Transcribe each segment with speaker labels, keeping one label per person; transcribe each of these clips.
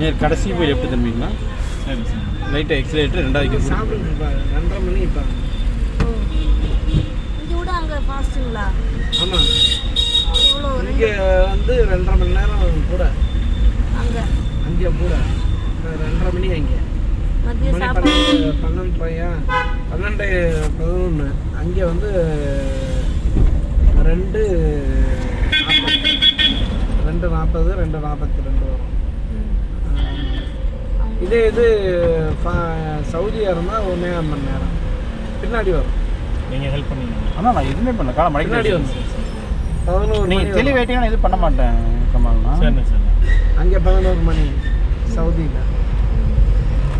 Speaker 1: நேர் கடைசி போய் லெஃப்ட் திரும்பிங்களா?
Speaker 2: சரி சரி.
Speaker 1: லைட்டாக எக்ஸலேட்டர் 2வது
Speaker 3: சாப்பிடுங்க 2:30 மணி இப்போ.
Speaker 4: இங்கே விட அங்கே ஃபாஸ்ட்டுங்களா?
Speaker 3: ஆமாம்,
Speaker 4: எவ்வளோ?
Speaker 3: இங்கே வந்து 2:30 மணி நேரம் கூட. அங்கே கூட 2:30 மணி. அங்கே
Speaker 4: மதியம்
Speaker 3: மணி
Speaker 4: சாப்பாடு
Speaker 3: 12:11 அங்கே வந்து 2:40 2:42 வரும். இதே இது சவுதியாக இருந்தால் 1.5 மணி நேரம் பின்னாடி வரும்.
Speaker 2: நீங்கள் ஹெல்ப் பண்ணீங்க?
Speaker 1: ஆனால் நான் எதுவுமே பண்ணல. காலம் மணிக்கு
Speaker 3: பின்னாடி வரும். 11
Speaker 1: நீங்கள் தெளிவாயிட்டீங்கன்னா இது பண்ண மாட்டேன் கமால்னா.
Speaker 2: சரி சரி.
Speaker 3: அங்கே 11 மணி சவுதியில்.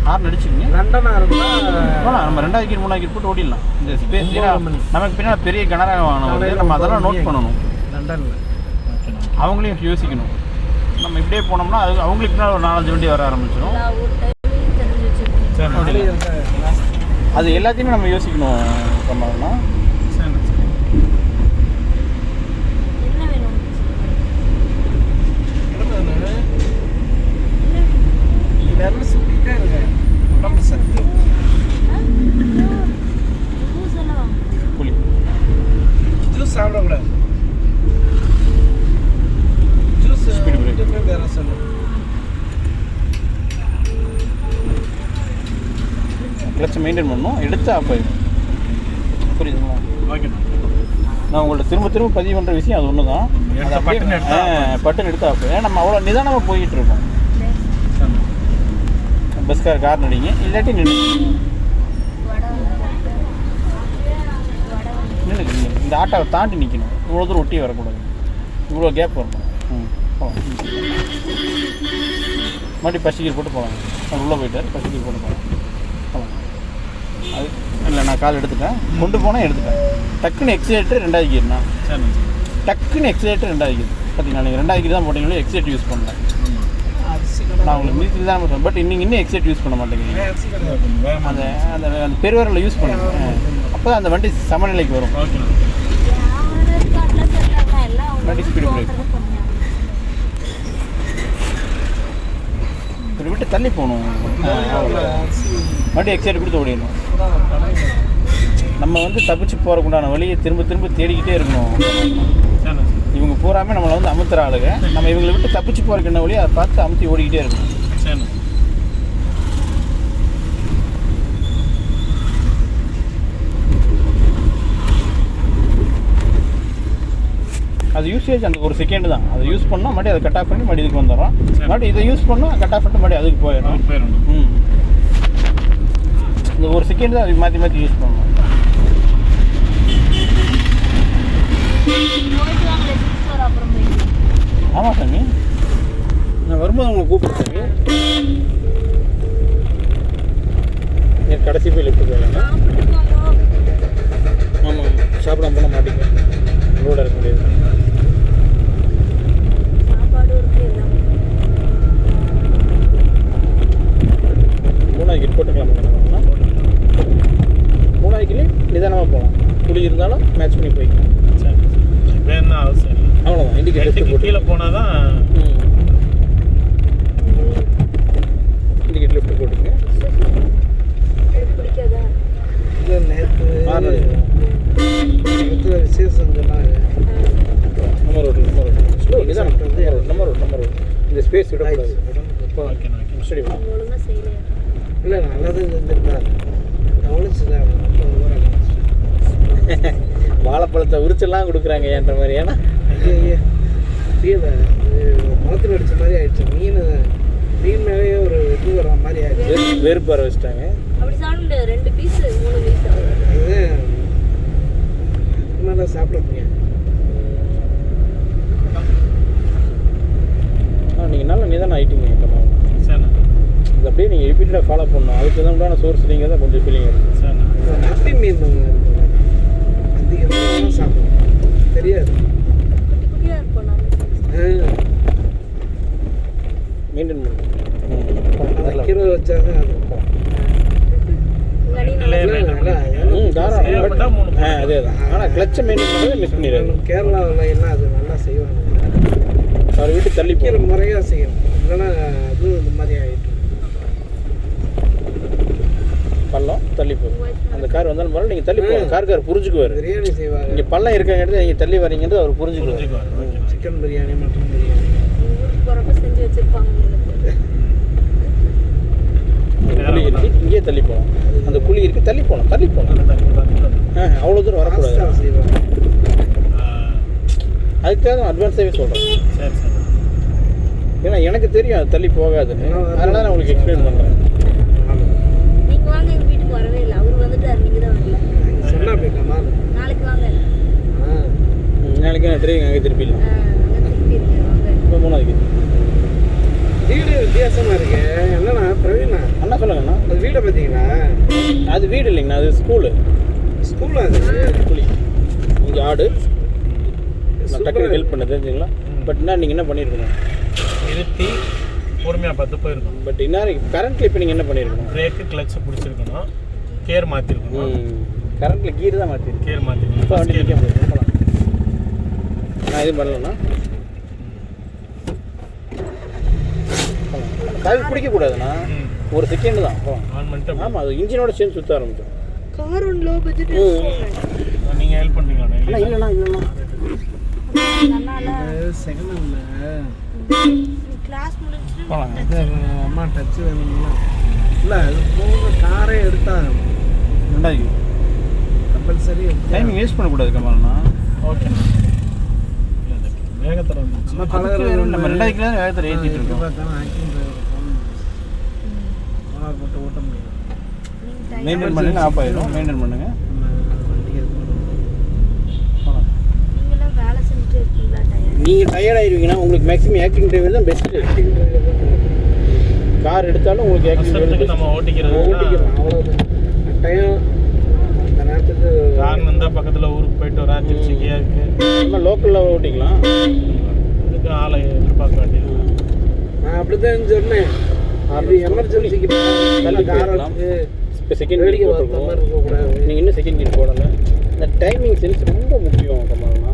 Speaker 1: ஹார்ன் அடிச்சுங்க.
Speaker 3: லண்டனாக இருந்தால்
Speaker 1: நம்ம 2வது கீர் 3வது கீர் போட்டு ஓடிடலாம். இந்த ஸ்பேஸ் நமக்கு பின்னால் பெரிய கனரா வாகனம் நம்ம அதெல்லாம் நோட் பண்ணணும்.
Speaker 3: லண்டனில்
Speaker 1: அவங்களையும் யோசிக்கணும். நம்ம இப்படியே போனோம்னா அது அவங்களுக்கு பின்னால் ஒரு 4-5 வண்டி வர ஆரம்பிச்சிடும். அது எல்லாத்தையுமே நம்ம யோசிக்கணும் கமால்னா.
Speaker 3: எல்லாரும் சுற்றிட்டே இருங்க. உடம்பு சத்து.
Speaker 1: புளி
Speaker 3: ஜூஸ் சாப்பிடக்கூடாது. ஜூஸ் வேற சொல்லு.
Speaker 1: கிளச்சை மெயின்டைன் பண்ணணும். எடுத்து ஆஃப் ஆகிடும். புரியுதுங்களா?
Speaker 2: ஓகே.
Speaker 1: நான் உங்கள்ட்ட திரும்ப பதிவு பண்ணுற விஷயம் அது ஒன்று தான். பட்டன் எடுத்து ஆஃப். ஏன்னா நம்ம அவ்வளோ நிதானமாக போய்கிட்டு இருக்கோம். கார் நடிங்க, இல்லாட்டி நின்று இந்த ஆட்டோவை தாண்டி நிற்கணும். இவ்வளோ தூரம் ஒட்டி வரக்கூடாது. இவ்வளோ கேப் வரணும். மறுபடியும் ஃபர்ஸ்ட் கீர் போட்டு போகலாம். நான் உள்ளே போயிட்டார். ஃபர்ஸ்ட் கீர் போட்டு போகலாம். அது இல்லை, நான் கால் எடுத்துட்டேன். கொண்டு போனால் எடுத்துட்டேன். டக்குன்னு எக்ஸலேட்டர் 2வது கீர்னா. டக்குன்னு எக்ஸலேட்டர் 2வது கீர். பார்த்தீங்கன்னா நீங்கள் 2வது கீர் தான் போட்டிங்களோ எக்ஸலேட்டர் யூஸ் பண்ணல. நான் உங்களுக்கு மியூசிக் தான் சொல்கிறேன். பட் இன்னும் எக்ஸைட் யூஸ் பண்ண மாட்டேங்கிறீங்க. அந்த அந்த அந்த பெருவரில் யூஸ் பண்ணுங்க. அப்போ தான் அந்த வண்டி சமநிலைக்கு வரும். வண்டி ஸ்பீடு பிரேக். இப்படி விட்டு தள்ளி போகணும். வண்டி எக்ஸைட் கொடுத்து ஓடிடணும். நம்ம வந்து தப்பிச்சு போகிறக்குண்டான வழியை திரும்ப திரும்ப தேடிக்கிட்டே இருக்கணும். இவங்க பூராமே நம்மளை வந்து அமுத்துற ஆளுங்க. நம்ம இவங்களை விட்டு தப்பிச்சு போகிறக்கு என்ன வழியை அதை பார்த்து அமுத்தி ஓடிக்கிட்டே இருக்கணும். அது யூசேஜ் அந்த 1 செகண்ட் தான். அதை யூஸ் பண்ணால் மறுபடியும் அதை கட் ஆஃப் பண்ணி மறுபடியும் இதுக்கு வந்துடுறோம். மறுபடியும் இதை யூஸ் பண்ணால் கட் ஆஃப் பண்ணிட்டு மறுபடியும் அதுக்கு போயிடும். இந்த 1 செகண்ட் தான் அதுக்கு மாற்றி மாற்றி யூஸ் பண்ணணும். ஆமாம் சாமி, நான் வரும்போது உங்களை கூப்பிட்டு சாமி. கடைசி போய் லெஃப்ட் போயிடலாங்க. ஆமாம், சாப்பிடாம போன மாட்டீங்க. ரோட இருக்க முடியாது. நிதானமாக போகலாம். புளி இருந்தாலும் மேட்ச் பண்ணி போய்க்கலாம்.
Speaker 2: வேணா அவசியம் இல்லை.
Speaker 1: அவ்வளோதான். இண்டிகேட்டர்
Speaker 2: கீழே போனால் தான்
Speaker 1: இண்டிகேட்டர் லெஃப்ட் போட்டுங்க.
Speaker 3: இல்லை நேற்று விசேஷம் சொன்னாங்க.
Speaker 1: நம்ம ரோடு ஸ்லோ நிதானம். நம்ம ரோடு இந்த ஸ்பேஸ் விடக்கூடாது. ஸ்டடி
Speaker 3: இல்லை நல்லது செஞ்சுருந்தார். கவனிச்சுதான்
Speaker 1: வாழைப்பழத்தை உரிச்செல்லாம் கொடுக்குறாங்க ஏன்ற மாதிரி. ஏன்னா
Speaker 3: புரியல, முளத்தில் அடித்த மாதிரி ஆயிடுச்சு. மீன் மேலே ஒரு இது வர மாதிரி ஆயிடுச்சு.
Speaker 1: வெறுப்பு வர வச்சுட்டாங்க.
Speaker 4: அது
Speaker 3: மேலே சாப்பிட முடியாது.
Speaker 1: நீங்கள் நல்லா நிதானம் ஆகிட்டீங்க. இது அப்படியே நீங்கள் ரிப்பீட்டடாக ஃபாலோ பண்ணணும். அதுக்கு தான் உண்டான சோர்ஸ் நீங்கள் தான் கொஞ்சம் ஃபீலிங் இருக்குது.
Speaker 3: நப்பி மீன் அதிகமாக சாப்பிடும் தெரியாது.
Speaker 1: மெயின்டைன் பண்ணுங்க.
Speaker 3: கிலோ வச்சாங்க
Speaker 1: அதே தான். ஆனால் கிளச்சை மெயின்டைன் பண்ணுறது மிஸ் பண்ணிடுறாங்க.
Speaker 3: கேரளாவில் என்ன அது நல்லா செய்வாங்க.
Speaker 1: அவர் வீட்டு தள்ளி போகிற
Speaker 3: முறையாக செய்யணும். இல்லைன்னா அதுவும் இந்த மாதிரி ஆகிட்டு.
Speaker 1: பள்ளம் தள்ளி போகும். அந்த கார் வந்தாலும் பரவாயில்ல, நீங்கள் தள்ளி போங்க. கார் புரிஞ்சுக்குவார்.
Speaker 3: பிரியாணி செய்வாங்க.
Speaker 1: இங்கே பள்ளம் இருக்காங்க இடத்துல நீங்கள் தள்ளி வரீங்கன்றது அவர் புரிஞ்சுக்குவார்.
Speaker 3: சிக்கன் பிரியாணி, மட்டன் பிரியாணி
Speaker 4: ஊருக்கு போகிறப்ப செஞ்சு வச்சுருப்பாங்க உங்களுக்கு.
Speaker 1: குழி இருக்கு, இங்கேயே தள்ளி போகலாம். அந்த குழி இருக்குது, தள்ளி போகலாம். அவ்வளோ தூரம் வரக்கூடாது.
Speaker 3: செய்வாங்க.
Speaker 1: அதுக்காக தான் அட்வான்ஸாகவே சொல்கிறேன்.
Speaker 2: சரி சரி.
Speaker 1: ஏன்னா எனக்கு தெரியும் அது தள்ளி போகாதுன்னு, அதனால நான் உங்களுக்கு எக்ஸ்பிளைன் பண்ணுறேன்.
Speaker 4: நீங்கள் வாங்க, எங்கள் வீட்டுக்கு வரவே இல்லை. அவர் வந்துட்டார், நீங்கள் தான் வரல.
Speaker 3: சொன்னா போய்க்கலாமா?
Speaker 4: நாளைக்கு வாங்க.
Speaker 1: நாளைக்கு நான் டிரைவிங் அங்கே திருப்பிடலாம்.
Speaker 4: அங்கே திருப்பி இருக்கேன், வாங்க.
Speaker 1: இப்போ 3வது
Speaker 3: வீடு வித்தியாசமாக இருக்கு. என்னண்ணா பிரவீனா,
Speaker 1: அண்ணா சொல்லுங்கண்ணா.
Speaker 3: அது வீடை பார்த்தீங்களா?
Speaker 1: அது வீடு இல்லைங்கண்ணா, அது ஸ்கூலு.
Speaker 3: ஸ்கூலா அது?
Speaker 1: குழி இங்கே ஆடு. நான் டக்குனு ஹெல்ப் பண்ண தெரிஞ்சுங்களா. பட் என்ன நீங்கள் என்ன பண்ணியிருக்கணும்,
Speaker 2: நிறுத்தி பொறுமையாக பார்த்து போயிருக்கணும்.
Speaker 1: பட் இன்னும் கரண்ட்டில் இப்போ நீங்கள் என்ன பண்ணியிருக்கணும்,
Speaker 2: பிரேக்கு கிளச்சு பிடிச்சிருக்கணும், கேர் மாற்றிருக்கணும்.
Speaker 1: கரண்ட்டில் கீர் தான் மாற்றிருக்கேன்.
Speaker 2: கேர் மாற்றிருக்கணும்.
Speaker 1: இப்போ வண்டி நிற்க முடியும். போகலாம். நான் எதுவும் பண்ணலண்ணா. காவி பிடிக்கக்கூடாதுண்ணா, ஒரு செகண்ட் தான்.
Speaker 2: ஆன் பண்ணிட்டு
Speaker 1: ஆமாம், அது இன்ஜினோட சேர்ந்து சுற்ற ஆரம்பிச்சோம்.
Speaker 4: கார் ஒன்று லோ பட்ஜெட்.
Speaker 2: நீங்கள் ஹெல்ப் பண்ணுறீங்களா?
Speaker 1: இல்லைண்ணா
Speaker 3: செகண்ட் இல்லை.
Speaker 4: கிளாஸ் முடிச்சுட்டு
Speaker 1: போகலாம்.
Speaker 3: அம்மா டச்சு வேணுங்களா? இல்லை, அது போக காரே எடுத்தாங்க.
Speaker 1: 2வது
Speaker 3: கம்பல்சரி
Speaker 1: டைமிங் வேஸ்ட் பண்ணக்கூடாது கமல்ண்ணா.
Speaker 2: ஓகே. வேகத்தில் வந்துச்சு.
Speaker 3: நம்ம
Speaker 1: நம்ம 2வது கிலோ வேகத்தில் ஏற்றிட்டு இருக்கோம்.
Speaker 3: போட்டு ஓட்ட முடியும்.
Speaker 1: மெயின்டைன் பண்ணுங்க, ஆஃப் ஆயிடும். மெயின்டைன் பண்ணுங்க.
Speaker 4: நீங்களாம் வேலை செஞ்சுட்டு இருக்கீங்களா? டயர்
Speaker 1: நீங்கள் டயர்ட் ஆயிருவீங்கன்னா உங்களுக்கு மேக்ஸிமம் ஆக்டிங் டிரைவர் தான் பெஸ்ட்டு. கார் எடுத்தாலும் உங்களுக்கு ஆக்டிங்
Speaker 2: கஷ்டத்துக்கு
Speaker 1: டிரைவர்
Speaker 2: நம்ம ஓட்டிக்கிறது.
Speaker 3: ஓட்டிக்கிறோம், அவ்வளோதான். டைம் அந்த நேரத்துக்கு
Speaker 2: கார் இருந்தால் பக்கத்தில் ஊருக்கு போயிட்டு ஒரு திருச்சிக்கையாக இருக்குது.
Speaker 1: நம்ம லோக்கலில் ஓட்டிக்கலாம்.
Speaker 2: அதுக்கு ஆளை எதிர்பார்க்க வேண்டியது.
Speaker 3: நான் அப்படிதான் சொன்னேன். அது எமர்ஜென்சிக்கு
Speaker 1: தள்ளி
Speaker 3: காரை
Speaker 1: போயிடலாம்.
Speaker 3: வச்சு
Speaker 1: இப்போ செகண்ட்
Speaker 3: வேடிக்கை
Speaker 1: கீர்
Speaker 3: பார்த்த மாதிரி
Speaker 1: போட்டுருக்கோம்.
Speaker 3: இருக்கக்கூடாது.
Speaker 1: நீங்கள் இன்னும் செகண்ட் கீர் போடலை. இந்த டைமிங் சென்ஸ் ரொம்ப முக்கியம் கமல்ண்ணா.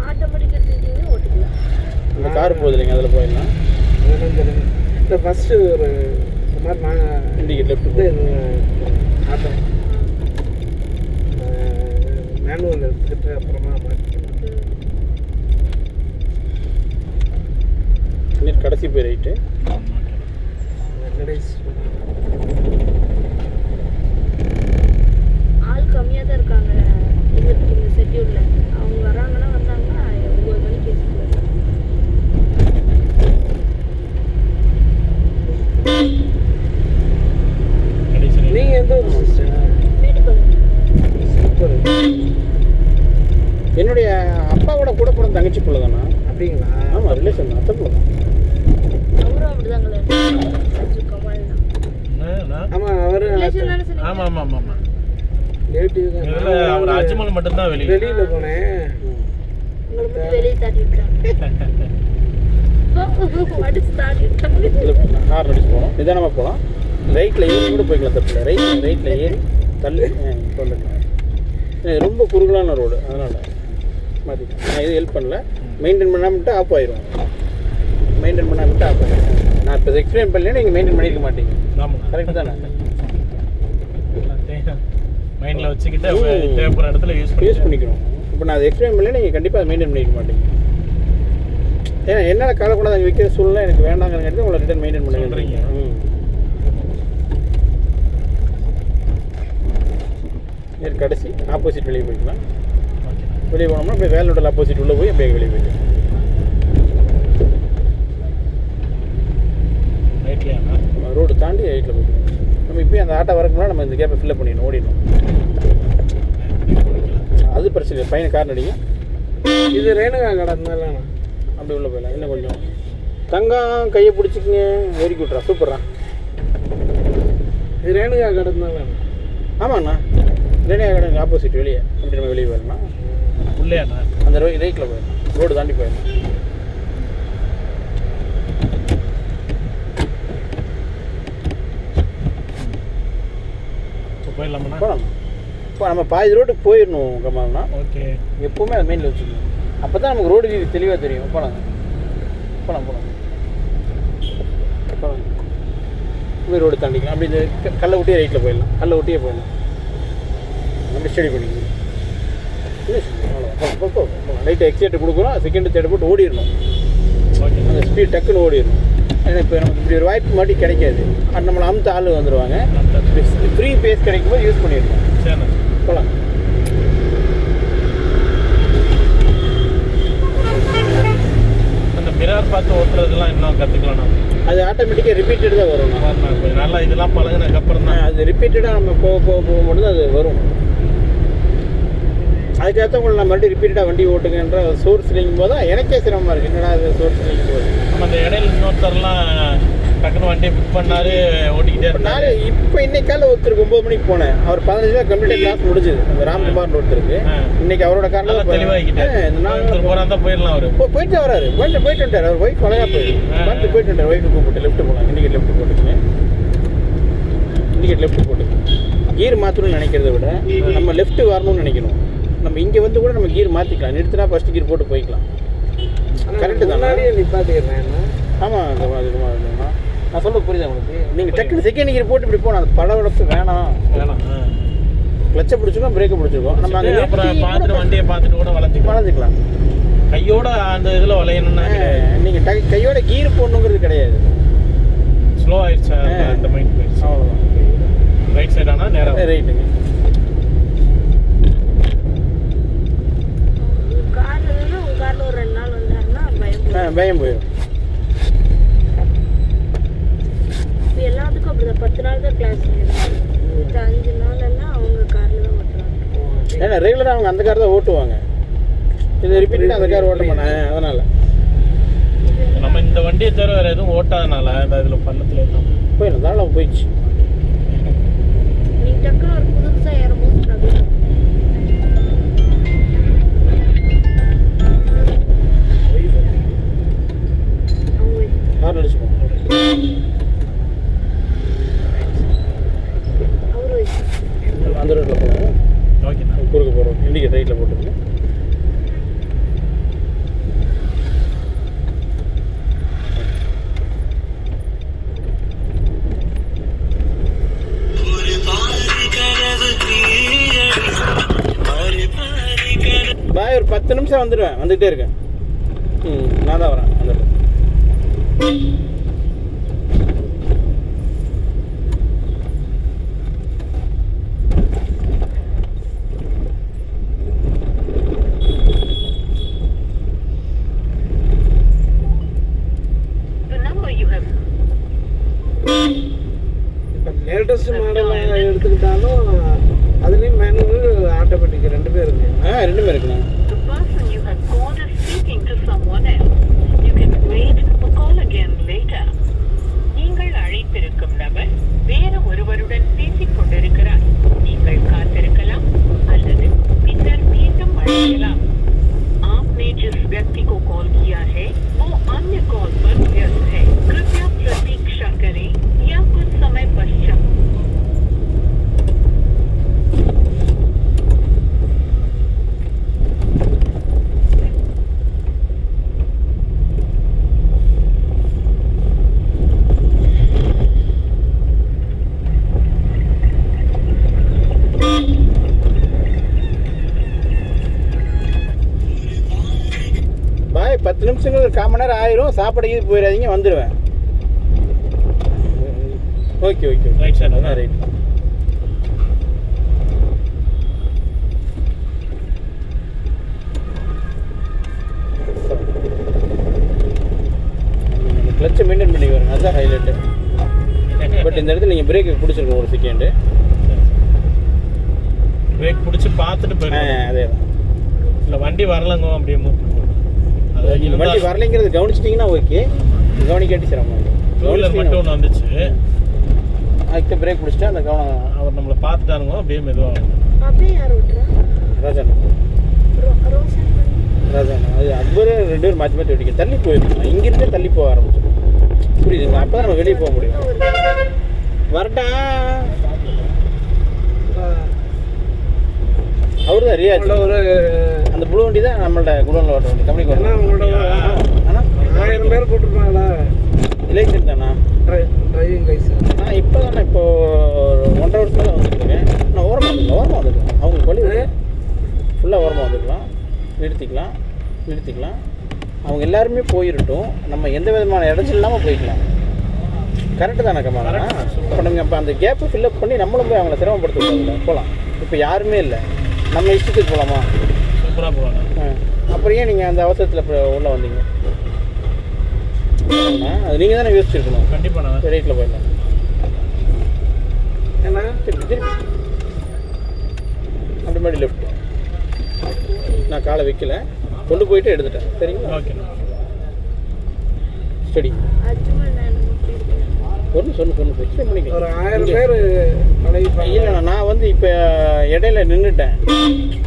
Speaker 4: ஆட்டோமேட்டிக் எடுத்துக்கிட்டீங்க, ஓட்டிக்கலாம்.
Speaker 1: இந்த கார் போகுது இல்லைங்க, அதில் போயிடலாம்.
Speaker 3: அதெல்லாம் தெரியும். இந்த ஃபஸ்ட்டு ஒரு இந்த மாதிரி நான்
Speaker 1: இண்டிகேட் லெஃப்ட்
Speaker 3: இது ஆட்டோ மேனுவல் எடுத்துக்கிட்டு அப்புறமா
Speaker 1: கடைசி போய் ரைட்டு.
Speaker 4: ஆள் கம்மியாக தான் இருக்காங்க இந்த ஷெட்யூலில். அவங்க வராங்கன்னா 9 மணிக்கு
Speaker 3: நீங்கள் எந்த ஒரு சிஸ்டர்?
Speaker 4: மேட்டுப்பாளையம்.
Speaker 3: சூப்பர்.
Speaker 1: என்னுடைய அப்பாவோட கூட பிறந்த தங்கச்சி பிள்ளை தானா?
Speaker 3: அப்படிங்களா?
Speaker 1: ஆமாம், ரிலேஷன் தான், அத்தை பிள்ளை தான்.
Speaker 4: அவரும் அப்படிதாங்களே. கமல் தான்.
Speaker 3: ஆமாம், அவர்
Speaker 4: ரிலேஷன் தானே சொன்னீங்க?
Speaker 2: ஆமாம் ஆமாம் ஆமாம் ஆமாம்.
Speaker 3: ரிலேட்டிவ் தான்.
Speaker 2: இதில் அவர் அஜ்மல் மட்டும்தான்
Speaker 3: வெளியில் போனேன்.
Speaker 4: உங்களை மட்டும் வெளியே தாட்டி விட்டுறாங்க. அடிச்சு தாட்டி விட்டாங்க.
Speaker 1: கார் அடிச்சு போகணும், நிதானமாக போகலாம். ரைட்டில் ஏறி கூட போய்க்கலாம், தப்பில்லை. ரைட்டில் ஏறி தள்ளி இப்போ வந்துக்கலாம். இது ரொம்ப குறுகலான ரோடு, அதனால் மாற்றிக்கலாம். நான் எதுவும் ஹெல்ப் பண்ணல. மெயின்டைன் பண்ணாமட்டு ஆஃப் ஆயிரும். மெயின்டைன் பண்ணாமட்டு ஆஃப் ஆயிரும். நான் இப்போ எக்ஸ்பிளைன் பண்ணலைன்னா நீங்கள் மெயின்டைன் பண்ணியிருக்க மாட்டீங்க.
Speaker 2: ஆமாம்,
Speaker 1: கரெக்ட் தானே?
Speaker 2: மைண்டில் வச்சுக்கிட்டு தேவைப்படுற இடத்துல யூஸ்
Speaker 1: பண்ணிக்கணும். இப்போ நான் அதை எக்ஸ்பிளைன் பண்ணல, நீங்கள் கண்டிப்பாக அதை மெயின்டைன் பண்ணிக்க மாட்டீங்க. ஏன்னா என்னால் காலை கூட அங்கே வைக்கிற சூழ்நிலை எனக்கு வேண்டாங்கிறது உங்களை ரிட்டன் மெயின்டைன் பண்ணுறீங்க. கடைசி ஆப்போசிட் வெளியே போய்க்கலாம். வெளியே போனோம்னா அப்படியே வேலோட ஆப்போசிட் உள்ளே போய் அப்படியே வெளியே போய்க்கலாம். ரோடு தாண்டி ரைட்டில் போய்க்கலாம். நம்ம இப்போயே அந்த ஆட்டோ வரக்கும்னா நம்ம இந்த கேப்பை ஃபில்லப் பண்ணிடணும், ஓடிடணும். அது பிரச்சனை இல்லை. பையனை கார் நடிங்க.
Speaker 3: இது ரேணுகா கடை
Speaker 1: அப்படி உள்ளே போயிடலாம். இன்னும் கொஞ்சம் தங்கம் கையை பிடிச்சிக்கிங்க. வெரி குட்ரா, சூப்பர்ரா.
Speaker 3: இது ரேணுகா கடை
Speaker 1: ஆமாண்ணா, ரேணுகா கடை ஆப்போசிட் வெளியே அப்படி நம்ம வெளியே போயிடலாம்.
Speaker 2: உள்ளேண்ணா
Speaker 1: அந்த ரைட்டில் போயிடலாம், ரோடு தாண்டி போயிடலாம்.
Speaker 2: போயிடலாமா?
Speaker 1: போகலாம். இப்போ நம்ம பாதி ரோட்டுக்கு போயிடணும் கமல்னா.
Speaker 2: ஓகே,
Speaker 1: எப்போவுமே அதை மெயினில் வச்சுக்கணும். அப்போ தான் நமக்கு ரோடு வியூ தெளிவாக தெரியும். போகலாங்க, போகலாம். போய் ரோடு தாண்டிக்கலாம். அப்படி இந்த கல்லை ஒட்டியே ரைட்டில் போயிடலாம், கல்லை ஒட்டியே போயிடலாம். அப்படி ஸ்டடி பண்ணிக்கலாம். அவ்வளோதான். லைட்டு எக்ஸைட்டு கொடுக்குறோம், செகண்ட் தேர்ட் போட்டு ஓடிடணும்.
Speaker 2: ஓகே.
Speaker 1: அந்த ஸ்பீட் டக்குன்னு ஓடிடணும். ஏன்னா இப்போ நமக்கு இப்படி ஒரு வாய்ப்பு மாட்டி கிடைக்காது. அது நம்மளை அமுத்த ஆள் வந்துடுவாங்க. ஃப்ரீ பேஸ் கிடைக்கும் போது யூஸ் பண்ணிடணும்.
Speaker 2: சரிண்ணா.
Speaker 1: போகலாம்.
Speaker 2: அந்த மிரர் பார்த்து ஓட்டுறதுலாம் இன்னும் கற்றுக்கலாம்ண்ணா.
Speaker 1: அது ஆட்டோமேட்டிக்காக ரிப்பீட்டட் தான் வரும்.
Speaker 2: கொஞ்சம் நல்லா இதெல்லாம் பழகினதுக்கப்புறம் தான்
Speaker 1: அது ரிப்பீட்டடாக நம்ம போக மட்டும் அது வரும். அதுக்காக உங்களை நான் மறுபடியும் ரிப்பீட்டடாக வண்டி ஓட்டுங்கன்ற சோர்ஸ் இல்லைங்கும் போது தான் எனக்கே சிரமமாக இருக்குது. என்னடா அது சோர்ஸ் இல்லைங்கும் போது
Speaker 2: நம்ம அந்த இடையில இன்னொருத்தர்லாம் டக்குன்னு வண்டியை புக் பண்ணாரு, ஓட்டிக்கிட்டே இருந்தாரு.
Speaker 1: இப்போ இன்னைக்கு காலையில் ஒருத்தருக்கு 9 மணிக்கு போனேன். அவர் 15 ரூபா கம்ப்ளீட்டாக கிளாஸ் முடிஞ்சுது. அந்த ராம்குமார்னு ஒருத்தருக்கு இன்னைக்கு அவரோட காரில்
Speaker 2: தெளிவாகிக்கிட்டேன். போகிறான் தான் போயிடலாம். அவர்
Speaker 1: போயிட்டு வராரு. போயிட்டு வந்துட்டார். அவர் ஒய்ஃப் அழகாக போயிட்டு வந்துட்டார். ஒய்ஃபு கூப்பிட்டு லெஃப்ட் போகலாம். இண்டிகேட் லெஃப்ட் போட்டுக்கங்க. இண்டிகேட் லெஃப்ட் போட்டுக்கங்க. கீர் மாற்றணும்னு நினைக்கிறத விட நம்ம லெஃப்ட் வரணும்னு நினைக்கணும். நம்ம இங்கே வந்து கூட நம்ம கீர் மாற்றிக்கலாம். நிறுத்தினா ஃபஸ்ட்டு கீர் போட்டு போய்க்கலாம். கரெக்டு தான்.
Speaker 3: முன்னாடியே நிப்பாட்டிடுறேன்.
Speaker 1: ஆமாம். அதுக்குமா நான் சொல்ல புரியுதா உங்களுக்கு? நீங்கள் டக்குனு செகண்ட் கீர் போட்டு இப்படி போகணும். அந்த படவெடுப்பு வேணாம். கிளச்சை பிடிச்சிருக்கோம், பிரேக்கை பிடிச்சிருக்கோம். நம்ம அங்கே
Speaker 2: அப்புறம் பார்த்துட்டு வண்டியை பார்த்துட்டு கூட வளைஞ்சிக்கலாம். கையோட அந்த இதில் வளையணும்னா
Speaker 1: நீங்கள் கையோட கீர் போடணுங்கிறது கிடையாது.
Speaker 2: ஸ்லோ ஆயிடுச்சா அந்த மைண்ட் போயிடுச்சு.
Speaker 1: அவ்வளோதான்.
Speaker 2: ரைட் சைடு ஆனால் நேரம்
Speaker 1: ரைட்டுங்க. பயம் போயிடும்.
Speaker 4: எல்லாத்துக்கும் அப்படிதான். 10 நாள் தான் கிளாஸ். 5 நாள் எல்லாம் அவங்க காரில் தான் ஓட்டுறாங்க.
Speaker 1: ஏன்னா ரெகுலராக அவங்க அந்த கார் தான் ஓட்டுவாங்க. இது ரிப்பீட்டடாக அந்த கார் ஓட்ட மாட்டேன். அதனால்
Speaker 2: நம்ம இந்த வண்டியை தவிர வேறு எதுவும் ஓட்டாதனால இந்த இதில் பள்ளத்தில் தான்
Speaker 1: போயிடும். தாராளம் போயிடுச்சு.
Speaker 4: நீங்கள் டக்குன்னு ஒரு புதுசாக ஏறும்போது ப்ராப்ளம்.
Speaker 1: கார் அடிச்சுக்கோங்க. அந்த ரோட்டில் போகணும்.
Speaker 2: ஓகேண்ணா.
Speaker 1: குறுக்க போகிறோம். இண்டிகேட் ரைட்டில் போட்டுருங்க. பாய் ஒரு 10 நிமிஷம் வந்துடுவேன். வந்துகிட்டே இருக்கேன். நான் தான் வரேன். வந்துடுறேன்.
Speaker 3: இப்போ லேட்டஸ்ட் மாடல் எடுத்துக்கிட்டாலும் அதுலேயும் மேனுவல் ஆட்டோமேட்டிக் 2 பேர் இருக்கு.
Speaker 1: 2 பேர் இருக்குண்ணா.
Speaker 5: The person you have called is speaking to someone else. You can wait or call again later. நீங்கள் அழைத்திருக்கும் நபர் வேறு ஒருவருடன் பேசிக் கொண்டிருக்கிறார். நீங்கள் காத்திருக்கலாம் அல்லது பின்னர் மீண்டும் அழைக்கலாம். आपने जिस व्यक्ति को कॉल किया है वो अन्य कॉल पर व्यस्त है. कृपया प्रतीक्षा करें या कुछ समय पश्चात.
Speaker 1: பாய் 10 நிமிஷங்கள் 1/4 மணி நேரம் ஆயிரும். சாப்பாடு போயிடாதீங்க. வந்துடுவேன். ஓகே.
Speaker 2: Right sir.
Speaker 1: அதான் ரைட். கிளச்சை மெயின்டைன் பண்ணி வருங்க. அதுதான் ஹைலைட்டு. பட் இந்த இடத்துல நீங்கள் பிரேக்கு பிடிச்சிருக்கோம் ஒரு செகண்டு.
Speaker 2: பிரேக் பிடிச்சி பார்த்துட்டு போயிடுவேன்.
Speaker 1: அதே தான்.
Speaker 2: இல்லை வண்டி வரலங்க அப்படியே மூவ்
Speaker 1: நீங்கள் வண்டி வரலைங்கிறது கவனிச்சிட்டிங்கன்னா ஓகே. கவனிக்காட்டி சிரமம்.
Speaker 2: டூ வீலர் மட்டும் ஒன்று வந்துச்சு.
Speaker 1: அதுக்கு பிரேக் பிடிச்சிட்டா அந்த கவனம்.
Speaker 2: அவர் நம்மளை பார்த்துட்டானுங்க. அப்படியே மெதுவாக
Speaker 4: அப்படியே யார் ஓட்டுறா?
Speaker 1: ராஜாண்ணா.
Speaker 4: ரோஷன்
Speaker 1: அது அக்பர் 2 பேரும் மாற்றி மாற்றி வெடிக்க தள்ளி போயிருக்கோம். இங்கிருந்தே தள்ளி போக ஆரம்பிச்சிடும். புரியுதுங்களா? அப்போ தான் நம்ம வெளியே போக முடியும். வரட்டா. அவரு தான் ரியாஜ்.
Speaker 3: ஒரு
Speaker 1: அந்த ப்ளூ வண்டி தான் நம்மள்ட்ட குடோனில் ஓட்ட வண்டி. கம்பெனிக்கு
Speaker 3: ஏன்னா
Speaker 1: வரணும்.
Speaker 3: உங்களோட
Speaker 1: ஆனால்
Speaker 3: 1000 பேர் போட்டிருப்பாங்களா?
Speaker 1: லைசன்ஸ் தானா?
Speaker 3: டிரைவிங் லைசன்ஸ்
Speaker 1: நான் இப்போ தானே இப்போ 1.5 வருஷமாக தான் வந்துட்டுருக்கேன். நான் ஓரமாக வந்துக்கலாம். அவங்களுக்கு வழி ஃபுல்லாக ஓரமாக வந்துக்கலாம், நிறுத்திக்கலாம். அவங்க எல்லாருமே போயிடட்டும், நம்ம எந்த விதமான இடைஞ்சல் இல்லாமல் போய்க்கலாம். கரெக்டு தானே கமாலா? இப்போ நீங்கள் இப்போ அந்த கேப்பை ஃபில்லப் பண்ணி நம்மளும் போய் அவங்கள சிரமப்படுத்த போகலாம். இப்போ யாருமே இல்லை, நம்ம இஷ்டத்துக்கு போகலாமா?
Speaker 2: சூப்பராக போகலாம்.
Speaker 1: அப்புறம் ஏன் நீங்கள் அந்த அவசரத்தில் இப்போ உள்ளே வந்தீங்க? அது நீங்கள் தானே யோசிச்சிருக்கணும்.
Speaker 2: கண்டிப்பாக நான்
Speaker 1: ரைட்டில் போயிடலாம்.
Speaker 3: ஏன்னா
Speaker 1: திருப்பி அப்படி மாதிரி லெஃப்ட். நான் காலை வைக்கல, கொண்டு போயிட்டு எடுத்துட்டேன். சரிங்களா?
Speaker 2: ஓகேண்ணா.
Speaker 1: ஸ்டடி
Speaker 4: அஜ்மல் நான் எப்படி இருக்கேன்
Speaker 1: சொன்னு எக்ஸ்பிளைன் பண்ணிக்கலாம்.
Speaker 3: ஒரு 1000 பேர் பழகிப்பாங்க.
Speaker 1: இல்லைண்ணா, நான் வந்து இப்போ இடையில நின்றுட்டேன்.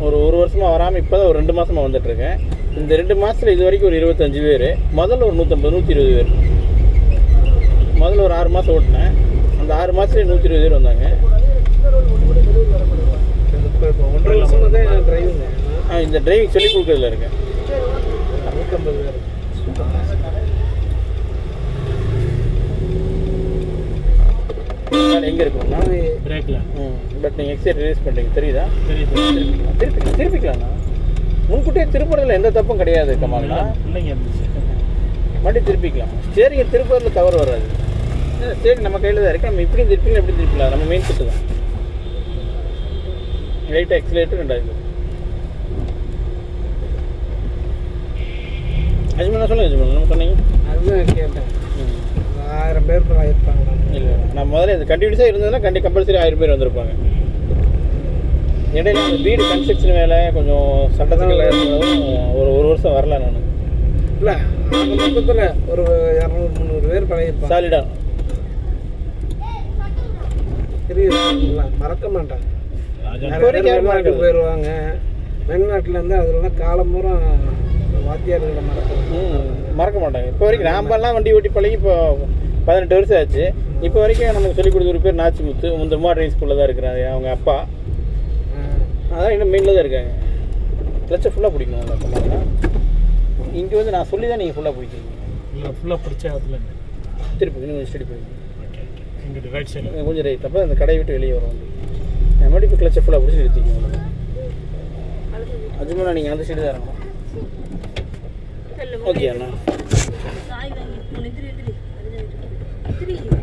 Speaker 1: ஒரு வருஷமாக வராமல் இப்போ தான் ஒரு 2 மாதமாக வந்துட்டுருக்கேன். இந்த 2 மாதத்தில் இது வரைக்கும் ஒரு 25 பேர், முதல்ல ஒரு 150 120 பேர். முதல்ல ஒரு 6 மாதம் ஓட்டினேன். அந்த 6 மாதத்துலேயே 120 பேர் வந்தாங்க.
Speaker 3: இப்போ 1.5 வருஷமாக தான் டிரைவிங்.
Speaker 1: இந்த டிரைவிங் சொல்லிக் கொடுக்குறதுல இருக்கேன்.
Speaker 3: 150 பேர்.
Speaker 1: எங்கே இருக்கணும்னா
Speaker 2: பிரேக்கில்.
Speaker 1: பட் நீங்கள் எக்ஸைட் ரிலீஸ் பண்ணுறீங்க, தெரியுதா?
Speaker 2: தெரியுது.
Speaker 1: திருப்பிக்கலாம்ண்ணா. முன்கூட்டியே திருப்புறதுல எந்த தப்பும் கிடையாது கமாலா.
Speaker 2: பிள்ளைங்க இருந்துச்சு.
Speaker 1: மறுபடியும் திருப்பிக்கலாம். ஸ்டேரிங்கை திருப்புறதுல தவறு வராது. ஸ்டேரிங் நம்ம கையில் தான் இருக்குது. நம்ம இப்படியும் திருப்பிக்கலாம், எப்படி திருப்பிக்கலாம். நம்ம மெயின் சுற்று தான். லைட்டாக எக்ஸிலேட்டர் 2 அஜ்மல் சொல்லுங்கள். அஜ்மல் நம்ம சொன்னீங்க.
Speaker 3: அதுதான் கேட்டேன். 1000 பேர் பழகிருப்பாங்க.
Speaker 1: இல்லை, நான் முதல்ல இது கண்டினியூஸாக இருந்ததுன்னா கம்பல்சரி 1000 பேர் வந்திருப்பாங்க. இடையில அந்த வீடு கன்ஸ்ட்ரக்ஷன் வேலை கொஞ்சம் சட்டத்தில் ஒரு வருஷம் வரல. நான்
Speaker 3: இல்லை மொத்தத்தில் ஒரு 200-300 பேர் பழகிருப்பாங்க.
Speaker 1: சாலிடாக
Speaker 3: தெரியுதுங்களா? மறக்க மாட்டாங்க.
Speaker 2: ராஜா
Speaker 3: நிறைய பேர் வெளிநாட்டுக்கு போயிடுவாங்க. வெளிநாட்டிலேருந்து அதெல்லாம் காலம்பூரா வாத்தியார்களை
Speaker 1: மறக்க மாட்டாங்க. இப்போ வரைக்கும் நாம்பெல்லாம் வண்டி ஓட்டி பழகி இப்போ 18 வருஷம் ஆச்சு. இப்போ வரைக்கும் நமக்கு சொல்லிக் கொடுத்த ஒரு பேர் நாச்சிமுத்து. இந்த மாடர்ன் ஸ்கூலில் தான் இருக்கிறாங்க அவங்க அப்பா. அதான் இன்னும் மெயினில் தான் இருக்காங்க. கிளச்சை ஃபுல்லாக பிடிக்கணும். அவங்க இங்கே வந்து நான் சொல்லி தான் நீங்கள் ஃபுல்லாக பிடிக்கிறீங்க.
Speaker 2: இல்லை ஃபுல்லாக பிடிச்ச இடத்துல இருந்து
Speaker 1: திருப்பி இன்னும் கொஞ்சம் ஸ்டடி பண்ணிக்கணும்.
Speaker 2: ஓகே. இங்கிட்டு ரைட் சைடு
Speaker 1: கொஞ்சம் ரைட். அப்போ அந்த கடையை விட்டு வெளியே வரும் வந்து மறுபடியும் இப்போ கிளச்சை ஃபுல்லாக பிடிச்சி நிறுத்திக்கணும். அதுமாதிரி நீங்கள் அந்த சைடு தான் இருக்கணும். ஓகே அண்ணா.
Speaker 4: சாய் வாங்கி 3 3